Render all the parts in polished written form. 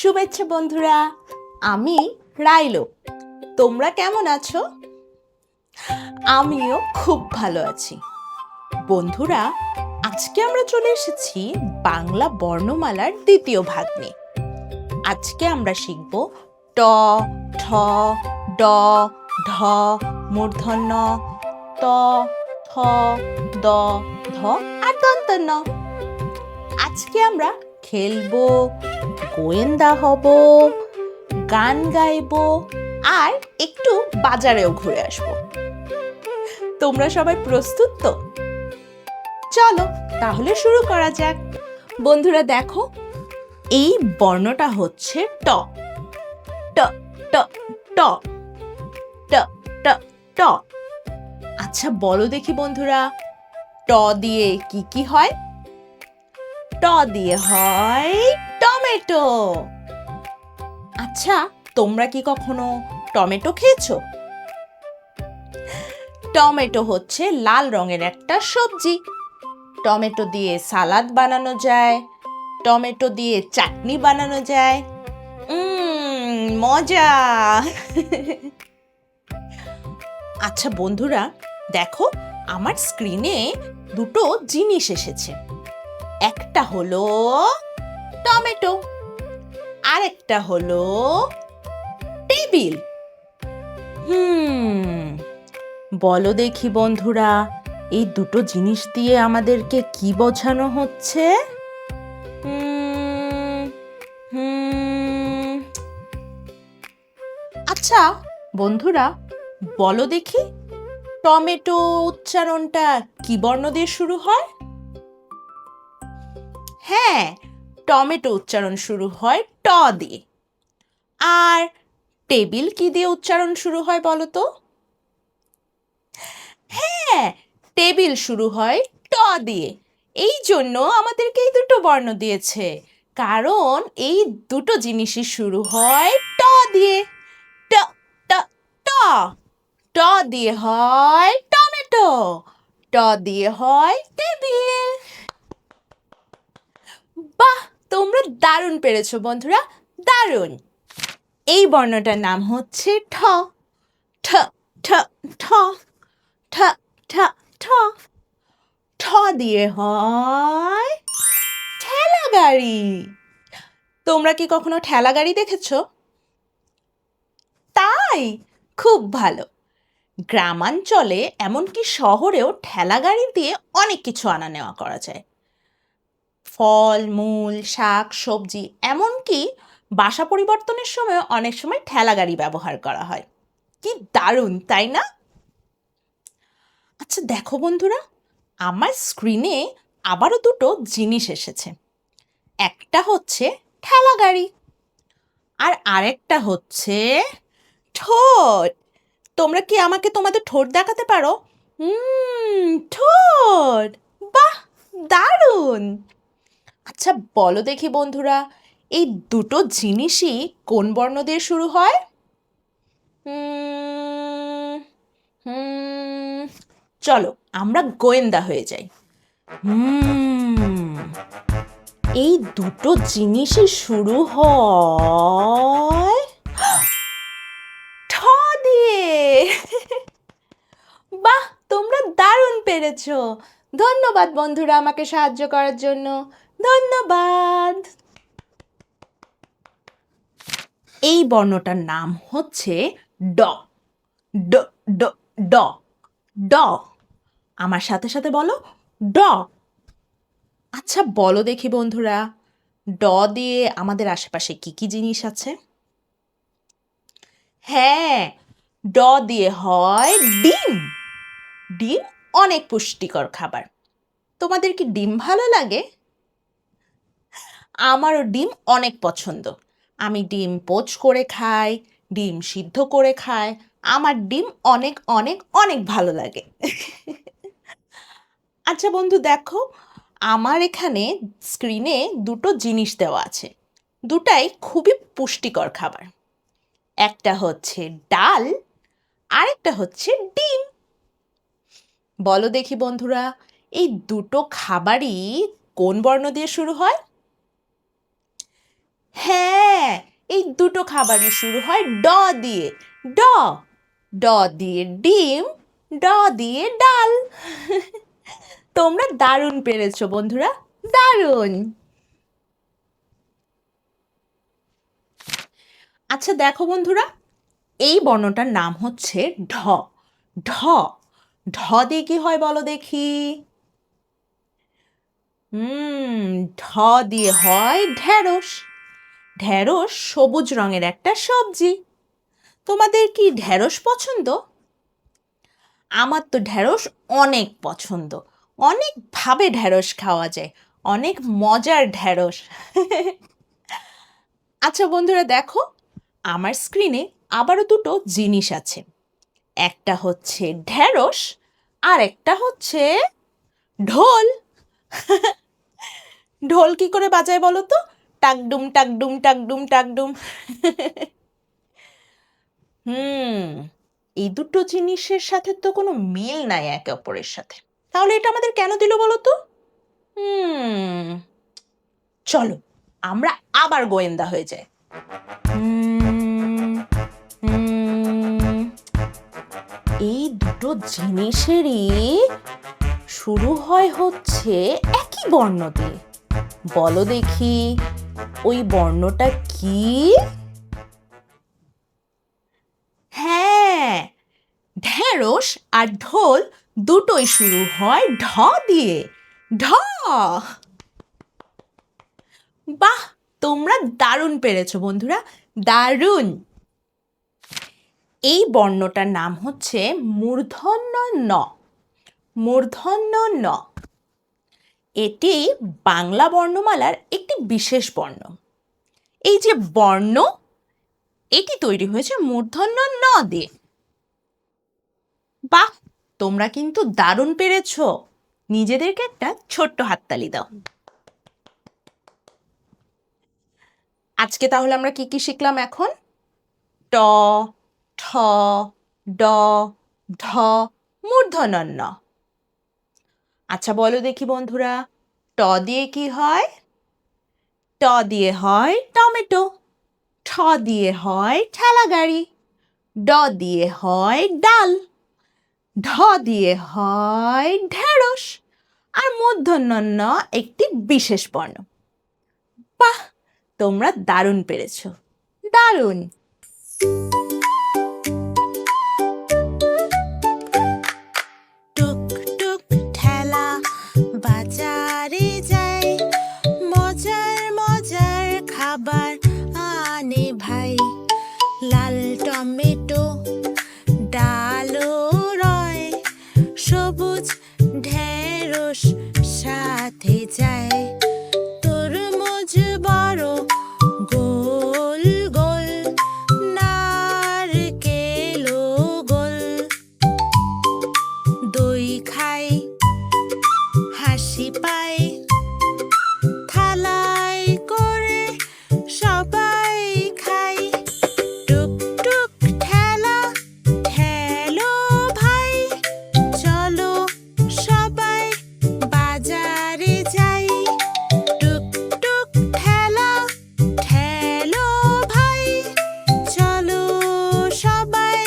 শুভেচ্ছা বন্ধুরা, আমি রাইলো। তোমরা কেমন আছো? আমিও খুব ভালো আছি। বন্ধুরা, আজকে আমরা চলে এসেছি বাংলা বর্ণমালার দ্বিতীয় ভাগ নিয়ে। আজকে আমরা শিখব ট, ঠ, ড, ঢ, মূর্ধন্য, ত, থ, দ, ধ আর দন্ত্য ন। আজকে আমরা খেলবো, গোয়েন্দা হব, গান গাইবো আর একটু বাজারেও ঘুরে আসবো। তোমরা সবাই প্রস্তুত তো? চলো তাহলে শুরু করা যাক। বন্ধুরা দেখো, এই বর্ণটা হচ্ছে ট। ট ট ট ট ট ট। আচ্ছা বলো দেখি বন্ধুরা, ট দিয়ে কি কি হয়? ট দিয়ে হয় টমেটো। আচ্ছা, তোমরা কি কখনো টমেটো খেয়েছো? টমেটো হচ্ছে লাল রঙের একটা সবজি। টমেটো দিয়ে সালাদ বানানো যায়, টমেটো দিয়ে চাটনি বানানো যায়। মজা। আচ্ছা বন্ধুরা দেখো, আমার স্ক্রিনে দুটো জিনিস এসেছে। একটা হলো টমেটো, আরেকটা হলো টেবিল। বলো দেখি বন্ধুরা, এই দুটো জিনিস দিয়ে আমাদেরকে কি বোঝানো হচ্ছে? আচ্ছা বন্ধুরা বলো দেখি, টমেটো উচ্চারণটা কি বর্ণ দিয়ে শুরু হয়? হ্যাঁ, টমেটো উচ্চারণ শুরু হয় ট দিয়ে। আর টেবিল কি দিয়ে উচ্চারণ শুরু হয় বলো তো? হ্যাঁ, টেবিল শুরু হয় ট দিয়ে। এই জন্য আমাদেরকে এই দুটো বর্ণ দিয়েছে, কারণ এই দুটো জিনিসই শুরু হয় ট দিয়ে। ট ট ট। ট দিয়ে হয় টমেটো, ট দিয়ে হয় টেবিল। বাহ, তোমরা দারুণ পেরেছো বন্ধুরা, দারুণ। এই বর্ণটার নাম হচ্ছে ঠ। ঠ ঠ ঠ ঠ ঠ ঠ। ঠ দিয়ে হয় ঠেলা গাড়ি। তোমরা কি কখনো ঠেলা গাড়ি দেখেছো? তাই, খুব ভালো। গ্রামাঞ্চলে এমনকি শহরেও ঠেলা গাড়ি দিয়ে অনেক কিছু আনা নেওয়া করা যায়। ফল মূল, শাক সবজি, এমনকি বাসা পরিবর্তনের সময় অনেক সময় ঠেলা গাড়ি ব্যবহার করা হয়। কি দারুণ, তাই না? আচ্ছা দেখো বন্ধুরা, আমার স্ক্রিনে আবারও দুটো জিনিস এসেছে। একটা হচ্ছে ঠেলা গাড়ি আর আরেকটা হচ্ছে ঠোঁট। তোমরা কি আমাকে তোমাদের ঠোঁট দেখাতে পারো? ঠোঁট, বাহ, দারুণ। আচ্ছা বলো দেখি বন্ধুরা, এই দুটো জিনিসই কোন বর্ণ দিয়ে শুরু হয়? চলো আমরা গোয়েন্দা হয়ে যাই। এই দুটো জিনিসই শুরু হয় ঠ দিয়ে। বাহ, তোমরা দারুণ পেরেছো। ধন্যবাদ বন্ধুরা আমাকে সাহায্য করার জন্য। ধন্যবাদ। এই বর্ণটার নাম হচ্ছে ড। ড ড ড ড। আমার সাথে সাথে বলো, ড। আচ্ছা বলো দেখি বন্ধুরা, ড দিয়ে আমাদের আশেপাশে কি কি জিনিস আছে? হ্যাঁ, ড দিয়ে হয় ডিম। ডিম অনেক পুষ্টিকর খাবার। তোমাদের কি ডিম ভালো লাগে? আমারও ডিম অনেক পছন্দ। আমি ডিম পোচ করে খাই, ডিম সিদ্ধ করে খাই। আমার ডিম অনেক অনেক অনেক ভালো লাগে। আচ্ছা বন্ধু দেখো, আমার এখানে স্ক্রিনে দুটো জিনিস দেওয়া আছে। দুটাই খুবই পুষ্টিকর খাবার। একটা হচ্ছে ডাল, আরেকটা হচ্ছে ডিম। বলো দেখি বন্ধুরা, এই দুটো খাবারই কোন বর্ণ দিয়ে শুরু হয়? হ্যাঁ, এই দুটো খাবারই শুরু হয় ড দিয়ে। ড ড দিয়ে ডিম, ড দিয়ে ডাল। তোমরা দারুণ পেরেছো বন্ধুরা, দারুণ। আচ্ছা দেখো বন্ধুরা, এই বর্ণটার নাম হচ্ছে ঢ। ঢ ঢ দিয়ে কি হয় বলো দেখি? ঢ দিয়ে হয় ঢেঁড়স। ঢেঁড়স সবুজ রঙের একটা সবজি। তোমাদের কি ঢেঁড়স পছন্দ? আমার তো ঢেঁড়স অনেক পছন্দ। অনেকভাবে ঢেঁড়স খাওয়া যায়, অনেক মজার ঢেঁড়স। আচ্ছা বন্ধুরা দেখো, আমার স্ক্রিনে আবারও দুটো জিনিস আছে। একটা হচ্ছে ঢেঁড়স আর একটা হচ্ছে ঢোল। ঢোল কি করে বাজায় বলো তো? টাকডুম টাকডুম টাকডুম টাকডুম। এই দুটো জিনিসের সাথে তো কোনো মিল নাই একে অপরের সাথে, তাহলে এটা আমাদের কেন দিল বলো তো? চলো আমরা আবার গোয়েন্দা হয়ে যাই। এই দুটো জিনিসেরই শুরু হয় হচ্ছে একই বর্ণ দিয়ে। বলো দেখি ওই বর্ণটা কি? হ্যাঁ, ঢেঁড়স আর ঢোল দুটোই শুরু হয় ঢ দিয়ে। ঢ। বাহ, তোমরা দারুণ পেরেছো বন্ধুরা, দারুণ। এই বর্ণটার নাম হচ্ছে মূর্ধন্য ন। মূর্ধন্য ন এটি বাংলা বর্ণমালার একটি বিশেষ বর্ণ। এই যে বর্ণ, এটি তৈরি হয়েছে মূর্ধন্য ন দিয়ে। বাহ, তোমরা কিন্তু দারুণ পেরেছো। নিজেদেরকে একটা ছোট্ট হাততালি দাও। আজকে তাহলে আমরা কি কি শিখলাম এখন? ট, ঠ, ড, ঢ, মূর্ধন্য ণ। আচ্ছা বলো দেখি বন্ধুরা, ট দিয়ে কি হয়? ট দিয়ে হয় টমেটো। ঠ দিয়ে হয় ঠেলা গাড়ি। ড দিয়ে হয় ডাল। ঢ দিয়ে হয় ঢেঁড়স। আর মূর্ধন্য ণ একটি বিশেষ বর্ণ। বাহ, তোমরা দারুণ পেরেছো, দারুণ। টুক টুক ঠেলা বাজারে যায়, মজার মজার খাবার আনে ভাই। লাল টমেটো ডালও রয়, সবুজ ঢেঁড়স সাথে যায়। তরমুজ বড় গোল গোল, নারকেলও গোল। দই খাই হাসি পাই, থালায় করে সবাই খাই। টুক টুক ঠেলা ঠেলো ভাই, চলো সবাই বাজারে যাই। টুক টুক ঠেলা ঠেলো ভাই, চলো সবাই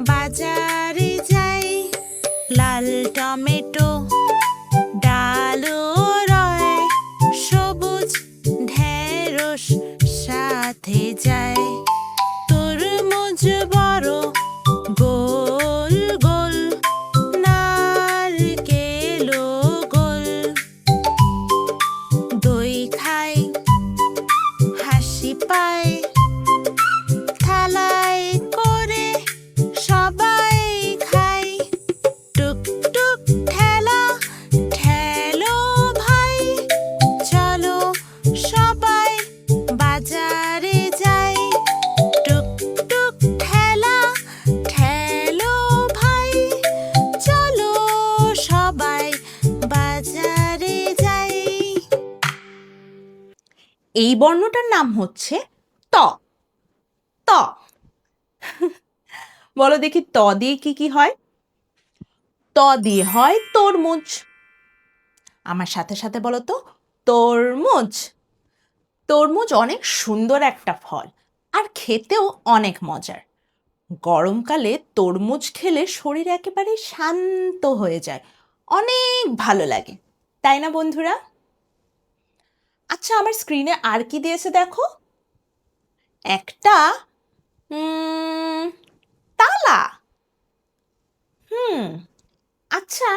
বাজারে যাই। লাল টমেটো ডালও রয়, সবুজ ঢেঁড়স সাথে যায়। তরমুজ বড় গোল গোল, নারকেলও গোল। দই খাই হাসি পাই, থালায় করে সবাই খাই। টুক টুক ঠেলা ঠেলো ভাই, চলো সবাই বাজারে যাই। টুক টুক ঠেলা ঠেলো ভাই, চলো সবাই বাজারে যাই। এই বর্ণটার নাম হচ্ছে ত। ত। বলো দেখি ত দিয়ে কি কি হয়? ত দিয়ে হয় তরমুজ। আমার সাথে সাথে বলো তো, তরমুজ। তরমুজ অনেক সুন্দর একটা ফল, আর খেতেও অনেক মজার। গরমকালে তরমুজ খেলে শরীর একেবারে শান্ত হয়ে যায়, অনেক ভালো লাগে, তাই না বন্ধুরা? আচ্ছা, আমার স্ক্রিনে আর কি দিয়েছে দেখো। একটা তালা। আচ্ছা,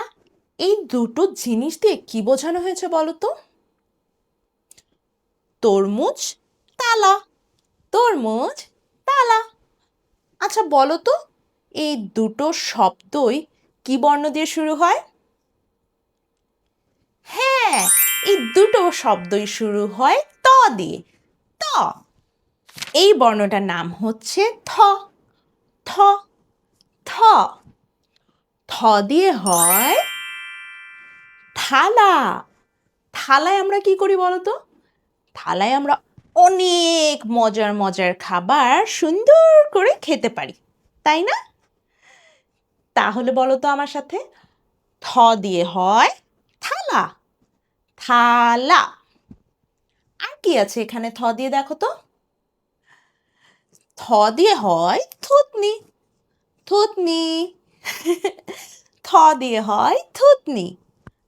এই দুটো জিনিস দিয়ে কি বোঝানো হয়েছে বলো তো? তরমুজ, তালা, তরমুজ, তালা। আচ্ছা বলো তো, এই দুটো শব্দই কি বর্ণ দিয়ে শুরু হয়? হ্যাঁ, এই দুটো শব্দই শুরু হয় ত দিয়ে। ত। এই বর্ণটার নাম হচ্ছে থ। থ। থ। থ দিয়ে হয় থালা। থালায় আমরা কি করি বলো তো? থালায় আমরা অনেক মজার মজার খাবার সুন্দর করে খেতে পারি, তাই না? তাহলে বলো তো আমার সাথে, থ দিয়ে হয় থালা। থালা। আর কি আছে এখানে থ দিয়ে দেখো তো? থ দিয়ে হয় থুতনি। থুতনি। থ দিয়ে হয় থুতনি।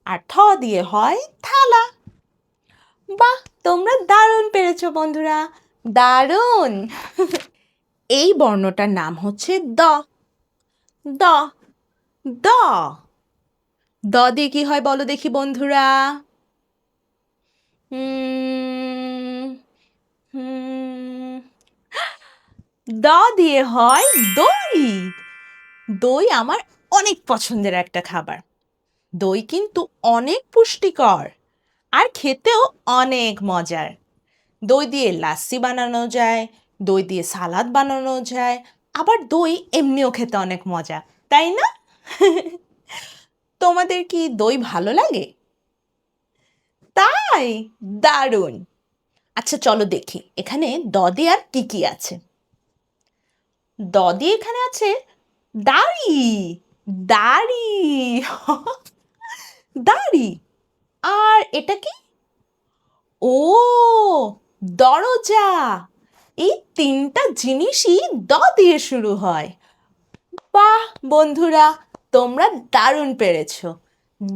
আর থ দিয়ে হয় থালা। বাহ, তোমরা দারুণ পেরেছো বন্ধুরা, দারুণ। এই বর্ণটার নাম হচ্ছে দ। দ। দ। দ দিয়ে কি হয় বলো দেখি বন্ধুরা? হুম হুম দ দিয়ে হয় দই। দই আমার অনেক পছন্দের একটা খাবার। দই কিন্তু অনেক পুষ্টিকর আর খেতেও অনেক মজার। দই দিয়ে লাস্সি বানানো যায়, দই দিয়ে সালাদ বানানো যায়, আবার দই এমনিও খেতে অনেক মজা, তাই না? তোমাদের কি দই ভালো লাগে? তাই, দারুণ। আচ্ছা চলো দেখি এখানে দ দিয়ে আর কি কি আছে। দ দিয়ে এখানে আছে দাড়ি। দাড়ি। দাড়ি। আর এটা কি? ও, দরজা। এই তিনটা জিনিসই দ দিয়ে শুরু হয়। বাহ বন্ধুরা, তোমরা দারুণ পেরেছো,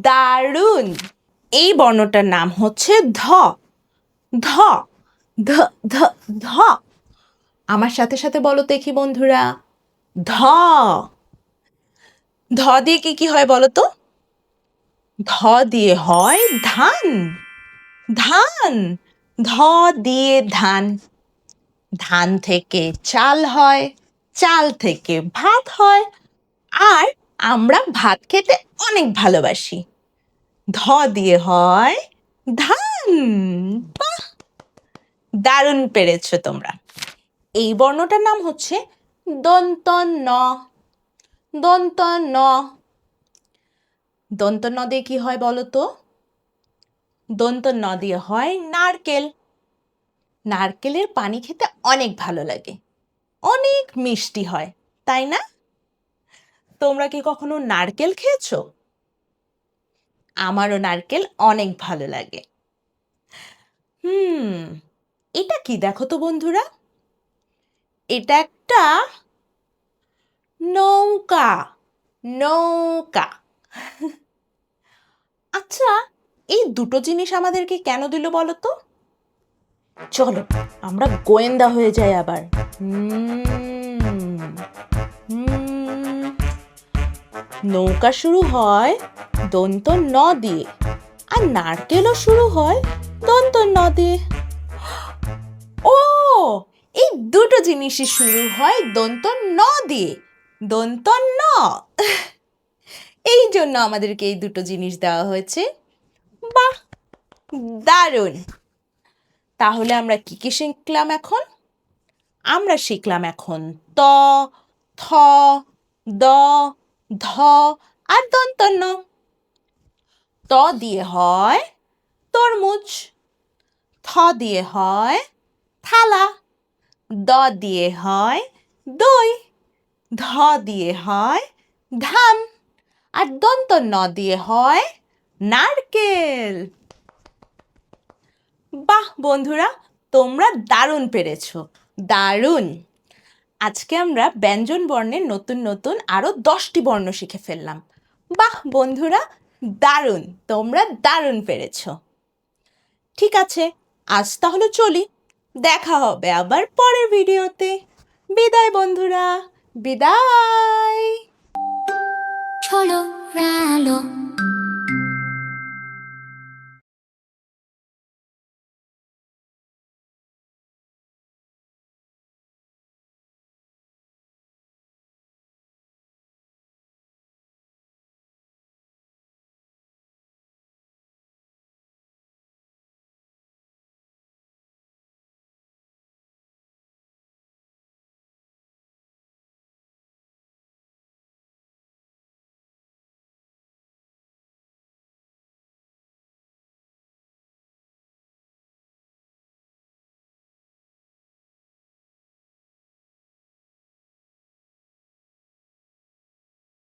দারুণ। এই বর্ণটার নাম হচ্ছে ধ। ধ। ধ। ধ। ধ। আমার সাথে সাথে বলো দেখি বন্ধুরা, ধ। ধ দিয়ে কি কি হয় বলো তো? ধ দিয়ে হয় ধান। ধান। ধ দিয়ে ধান। ধান থেকে চাল হয়, চাল থেকে ভাত হয়, আর আমরা ভাত খেতে অনেক ভালোবাসি। ধ দিয়ে হয় ধান। বাহ, দারুণ পেরেছো তোমরা। এই বর্ণটার নাম হচ্ছে দন্ত ন। দন্ত ন। দন্ত ন দিয়ে কি হয় বলো তো? দন্ত ন দিয়ে হয় নারকেল। নারকেলের পানি খেতে অনেক ভালো লাগে, অনেক মিষ্টি হয়, তাই না? তোমরা কি কখনো নারকেল খেয়েছো? আমারও নারকেল অনেক ভালো লাগে। এটা কি দেখো তো বন্ধুরা? এটা একটা নৌকা। নৌকা। আচ্ছা, এই দুটো জিনিস আমাদেরকে কেন দিল বলো তো? চলো আমরা গোয়েন্দা হয়ে যাই আবার। নৌকা শুরু হয় দন্ত ন দিয়ে, আর নারকেলও শুরু হয় দন্ত ন দিয়ে। ও, এই দুটো জিনিসই শুরু হয় দন্ত ন দিয়ে। দন্ত ন। এই জন্য আমাদেরকে এই দুটো জিনিস দেওয়া হয়েছে। বাহ, দারুণ। তাহলে আমরা কি কি শিখলাম এখন? আমরা শিখলাম এখন ত, থ, দ, ধ আর দন্ত ন। ত দিয়ে হয় তরমুজ। থ দিয়ে হয় থালা। দ দিয়ে হয় দই। ধ দিয়ে হয় ধান। আর দন্ত ন দিয়ে হয় নারকেল। বাহ বন্ধুরা, তোমরা দারুণ পেরেছো। দারুণ! আজকে আমরা ব্যঞ্জন বর্ণের নতুন নতুন আরও 10টি বর্ণ শিখে ফেললাম। বাহ বন্ধুরা, দারুণ! তোমরা দারুণ পেরেছো। ঠিক আছে, আজ তাহলে চলি। দেখা হবে আবার পরের ভিডিওতে। বিদায় বন্ধুরা, বিদায়। ছোলো রালো